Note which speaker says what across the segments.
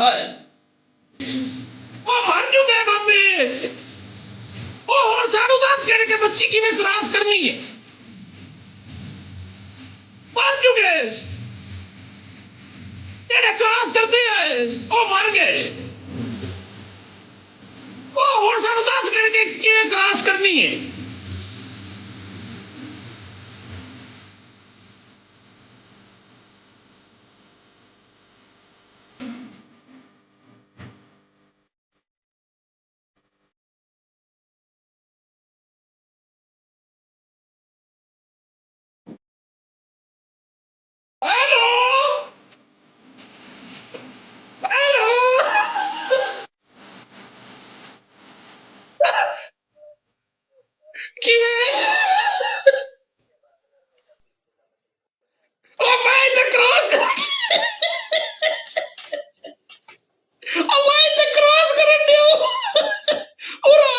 Speaker 1: ਹਾਏ ਉਹ ਮਰ ਜੂਗੇ ਮਾਮੇ। ਉਹ ਹੁਣ ਸਾਨੂੰ ਦੱਸ ਕਿ ਬੱਚੀ ਕਿਵੇਂ ਕ੍ਰਾਸ ਕਰਨੀ ਹੈ। ਮਰ ਜੂਗੇ ਜਿਹੜੇ ਕ੍ਰਾਸ ਕਰਦੇ ਆ ਉਹ ਮਰ ਗਏ। ਉਹ ਹੁਣ ਸਾਨੂੰ ਦੱਸ ਕਿ ਕਿਵੇਂ ਕ੍ਰਾਸ ਕਰਨੀ ਹੈ। ਹੈਲੋ ਹੈਲੋ ਕਿਵੇਂ ਉਹ ਮੈਂ ਤਾਂ ਕ੍ਰਾਸ ਕਰ ਉਹ ਮੈਂ ਤਾਂ ਕ੍ਰਾਸ ਕਰਨ ਦਿਓ ਉਰਾ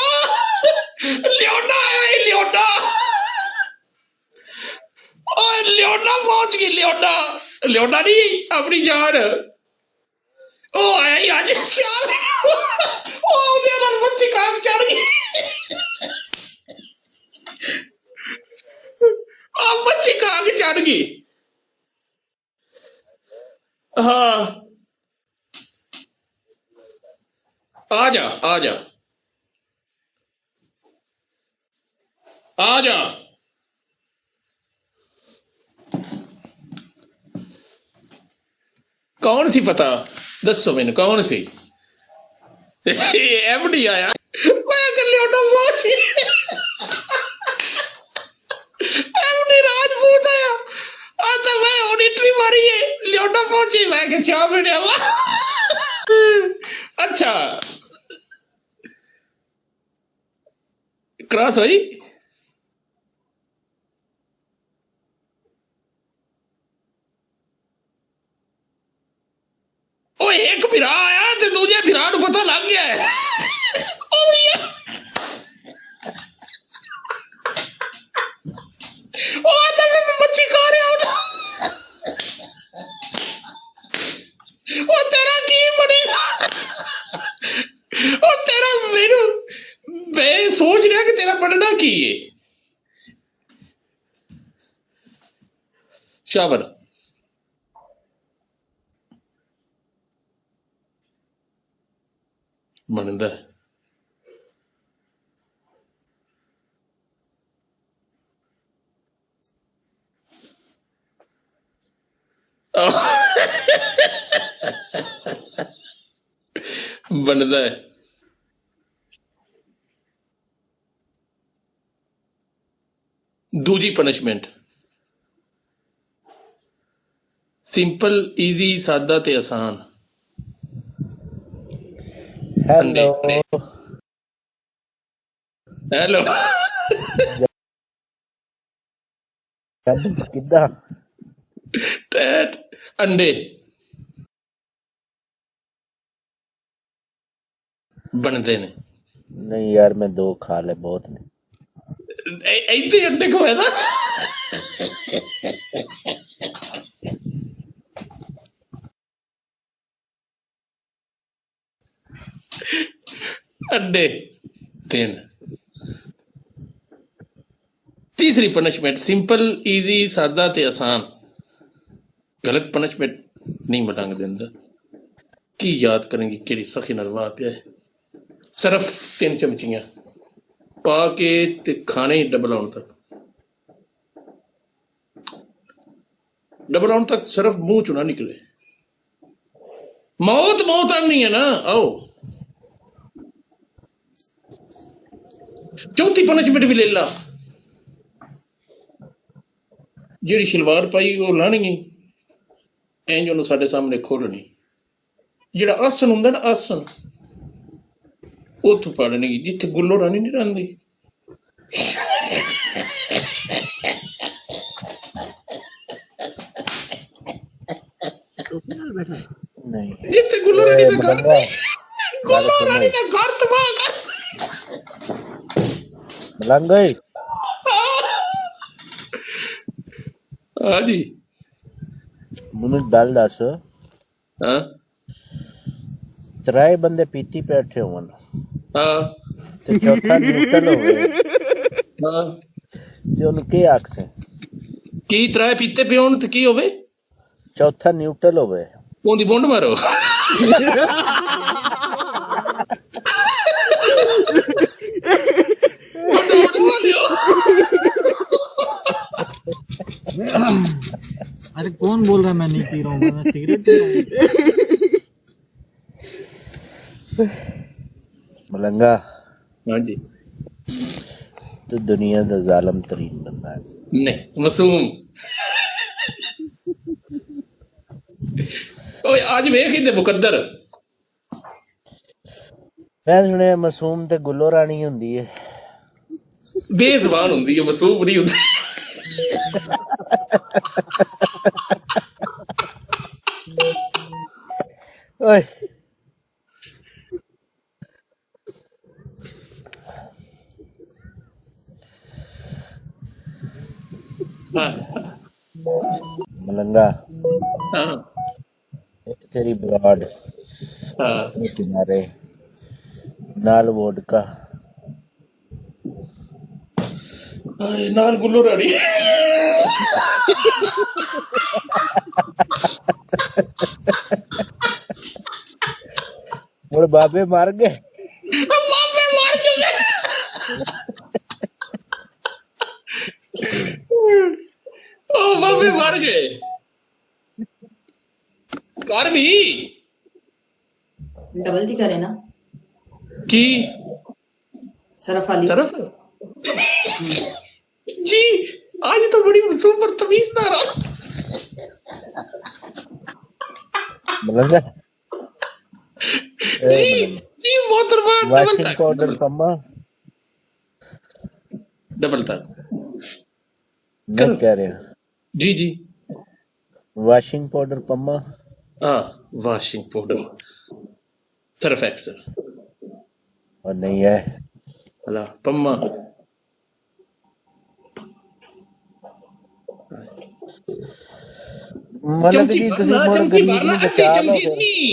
Speaker 1: ਲਿਓਨਾ ਆਇਆ ਲਿਓਨਾ। ਓਏ ਲਿਓਨਾ ਪਹੁੰਚ ਗਈ ਲਿਓਨਾ। ਲਿਓਨਾ ਨਹੀਂ ਆਪਣੀ ਜਾਨ। ਉਹ ਆਇਆ ਹੀ ਅੱਜ ਸ਼ਾਮ ਉਹ ਉਹਦੇ ਨਾਲ ਮੱਛੀ ਕਾਗ ਚੜ ਗਈ। ਆ ਮੱਛੀ ਕਾਗ ਚੜ ਗਈ। ਹਾਂ ਆ ਜਾ ਆ ਜਾ ਆ ਜਾ। ਕੌਣ ਸੀ ਪਤਾ ਦੱਸੋ ਮੈਨੂੰ ਕੌਣ ਸੀ। ਐਵਡੀ ਆਇਆ ਮੈਂ ਕਰ ਲਿਓਨਾ ਪਹੁੰਚ ਗਈ। ਐਵਡੀ ਰਾਜਪੂਤ ਆਇਆ ਆ ਤਾਂ ਮੈਂ ਔਡਿਟਰੀ ਮਾਰੀ ਹੈ ਲਿਓਨਾ ਪਹੁੰਚੀ ਮੈਂ ਕਿ ਚਾਹ ਪੀਣਿਆ ਵਾ। ਅੱਛਾ ਕ੍ਰਾਸ ਹੋਈ। ਓਏ ਇੱਕ ਫਿਰਾ ਆਇਆ ਤੇ ਦੂਜੇ ਫਿਰਾ ਨੂੰ ਪਤਾ ਲੱਗ ਗਿਆ ਹੈ। ਉਹ ਤਾਂ ਮੈਂ ਮੱਛੀ ਖਾ ਰਿਹਾ ਉਹ ਤੇਰਾ ਕੀ ਬਣੇਗਾ। ਉਹ ਤੇਰਾ ਮੈਨੂੰ ਮੈਂ ਸੋਚ ਰਿਹਾ ਕਿ ਤੇਰਾ ਬਣਨਾ ਕੀ ਹੈ। ਸ਼ਾਬਰ ਬਣਦਾ ਬਣਦਾ ਹੈ। ਦੂਜੀ ਪਨਿਸ਼ਮੈਂਟ ਸਿੰਪਲ ਈਜ਼ੀ ਸਾਦਾ ਤੇ ਆਸਾਨ।
Speaker 2: ਹੈਲੋ
Speaker 1: ਹੈਲੋ
Speaker 2: ਕਿੱਦਾਂ
Speaker 1: ਟੈਟ ਅੰਡੇ ਬਣਦੇ ਨੇ।
Speaker 2: ਨਹੀਂ ਯਾਰ ਮੈਂ 2 ਖਾ ਲਏ ਬਹੁਤ ਨੇ।
Speaker 1: ਇੱਥੇ ਅੰਡੇ ਖਵਾਏ ਨਾ ਅੰਡੇ 3। तीसरी पनिशमेंट सिंपल ईजी सादा ते आसान। गलत पनिशमेंट नहीं मटांग देंदा। की याद करेंगे केड़ी सखी नरवा पिया है। सिर्फ 3 चमचियां पा के ते खाने ही डबल आउन तक सिर्फ मुंह चुना निकले। मौत मौत आनी है ना। आओ चौथी पनिशमेंट भी ले ला। ਜਿਹੜੀ ਸ਼ਲਵਾਰ ਪਾਈ ਉਹ ਲਾਣੀ ਇੰਜ ਉਹਨੂੰ ਸਾਡੇ ਸਾਹਮਣੇ ਖੋਲਣੀ। ਜਿਹੜਾ ਆਸਨ ਹੁੰਦਾ ਨਾ ਆਸਨ ਉੱਥੋਂ ਪਾ ਲੈਣੀ ਜਿੱਥੇ ਗੁੱਲੋ ਰਾਣੀ ਨਹੀਂ ਰਹਿੰਦੀ।
Speaker 2: ਨਹੀਂ
Speaker 1: ਜਿੱਥੇ ਗੁੱਲੋ ਰਾਣੀ ਦਾ ਘਰ
Speaker 2: ਮਲੰਗਾ ਗੱਲ
Speaker 1: ਗੁੱਲੋ
Speaker 2: ਸੁਣੋ
Speaker 1: ਰਾਣੀ ਦਾ ਘਰ ਤਬਾਹ ਕਰ।
Speaker 2: ਮਲੰਗਾ ਈ
Speaker 1: ਹਾਂਜੀ
Speaker 2: ਮੈਨੂੰ ਗੱਲ ਦੱਸ
Speaker 1: ਹਾਂ
Speaker 2: ਤਰਾਏ ਬੰਦੇ ਪੀਤੀ ਬੈਠੇ ਹੋਣ
Speaker 1: ਹਾਂ
Speaker 2: ਤੇ ਚੌਥਾ ਨਿਊਟਰਲ ਹੋਵੇ
Speaker 1: ਹਾਂ
Speaker 2: ਤੇ ਉਹਨੂੰ ਕੀ ਆਖਦੇ?
Speaker 1: ਕੀ ਤਰਾਏ ਪੀਤੇ ਪਿਉਣ ਤੇ ਕੀ ਹੋਵੇ?
Speaker 2: ਚੌਥਾ ਨਿਊਟਰਲ ਹੋਵੇ
Speaker 1: ਉਹਦੀ ਬੁੰਡ ਮਾਰੋ।
Speaker 3: अरे कौन बोल रहा है मैं नहीं पी रहा हूँ, मैं सिगरेट पी रहा हूँ।
Speaker 2: ਮਲੰਗਾ
Speaker 1: ਹਾਂਜੀ
Speaker 2: ਤੂੰ ਦੁਨੀਆ ਦਾ ਜ਼ਾਲਮ ਤਰੀਨ ਬੰਦਾ ਹੈ।
Speaker 1: ਨਹੀਂ ਮਾਸੂਮ। ਓਏ ਅੱਜ ਵੇਖ ਇਹਦੇ ਮੁਕੱਦਰ।
Speaker 2: ਮੈਂ ਸੁਣਿਆ ਮਾਸੂਮ ਤੇ ਗੁੱਲੋ ਰਾਣੀ ਹੁੰਦੀ ਹੈ।
Speaker 1: ਬੇਜ਼ਬਾਨ ਹੁੰਦੀ ਹੈ, ਮਾਸੂਮ ਨਹੀਂ ਹੁੰਦੀ।
Speaker 2: ਓਏ ਮਲੰਗਾ
Speaker 1: ਹਾਂ
Speaker 2: ਤੇਰੀ ਬਰਾਡ
Speaker 1: ਹਾਂ
Speaker 2: ਕਿਨਾਰੇ ਨਾਲ ਵੋਡਕਾ
Speaker 1: ਨਾਲ ਗੁੱਲੋ ਰਾਣੀ।
Speaker 2: ਹੁਣ ਬਾਬੇ ਮਰ ਗਏ।
Speaker 1: ਬਾਬੇ ਮਰ ਚੁੱਕੇ। ਉਹ ਬਾਬੇ ਮਰ ਗਏ। ਕਰ ਵੀ
Speaker 4: डबल टी करे ना
Speaker 1: ਕੀ
Speaker 4: सरफ वाली
Speaker 1: सरफ जी आज तो बड़ी मासूम पर तमीज़दार हो।
Speaker 2: ਮਲੰਗਾ
Speaker 1: जी जी मोहतरमा डबल
Speaker 2: ਵਾਸ਼ਿੰਗ
Speaker 1: तक
Speaker 2: ਪਾਊਡਰ ਪੰਮਾ
Speaker 1: डबल तक
Speaker 2: ਮੈਂ ਕਹਿ ਰਿਹਾ
Speaker 1: जी जी
Speaker 2: ਵਾਸ਼ਿੰਗ ਪਾਊਡਰ ਪੰਮਾ
Speaker 1: हाँ वॉशिंग पाउडर सर्फ एक्सेल
Speaker 2: और नहीं है
Speaker 1: अला पम्मा
Speaker 2: मतलब
Speaker 1: चमची
Speaker 2: कि
Speaker 1: भरना
Speaker 2: तुसी
Speaker 1: चमची
Speaker 2: गरीब
Speaker 1: भरना
Speaker 2: नूं
Speaker 1: अद्धी
Speaker 2: बचा लो
Speaker 1: चमची
Speaker 2: फिर।
Speaker 1: नहीं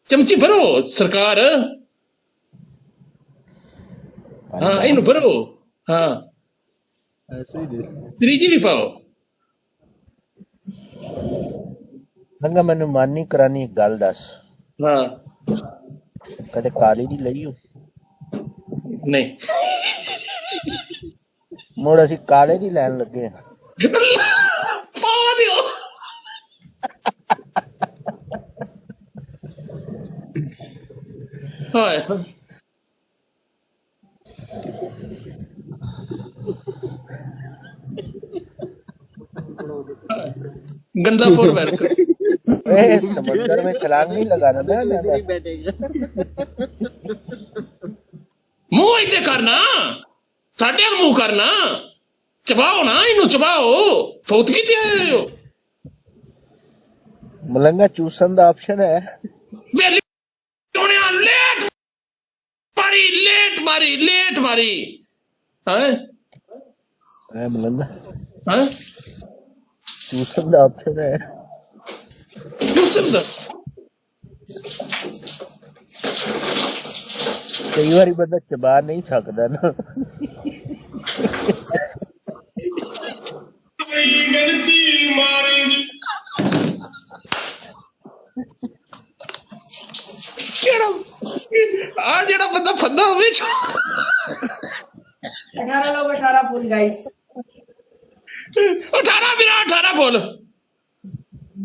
Speaker 1: चमची भरो सरकार हाँ इन्हू भरो हाँ त्रीजी भी पाओ
Speaker 2: लंगा मैनू मानी करानी एक गल दस
Speaker 1: हाँ
Speaker 2: कदे काली दी लई हो
Speaker 1: नहीं
Speaker 2: मुड़ असी काले दी लैन लगे हैं।
Speaker 1: पा दियो हाय गंदा फोर वर्क
Speaker 2: ए समंदर में छलांग नहीं लगाना ना
Speaker 1: मुंह इते करना साढ़े मुंह करना चबाओ ना इनू चबाओ फौत की आए हो
Speaker 2: मलंगा चूसन दा ऑप्शन है
Speaker 1: वेली लेट मारी हैं
Speaker 2: ए मलंगा
Speaker 1: हैं
Speaker 2: चूसन दा ऑप्शन है
Speaker 1: यूसुफ दा
Speaker 2: कई बारी बंदा चबा नहीं सकदा ना
Speaker 1: आ जेड़ा बंदा फंदा होवे
Speaker 4: 18 लोग 18 फुल गाइस
Speaker 1: 18 बिना 18 बोल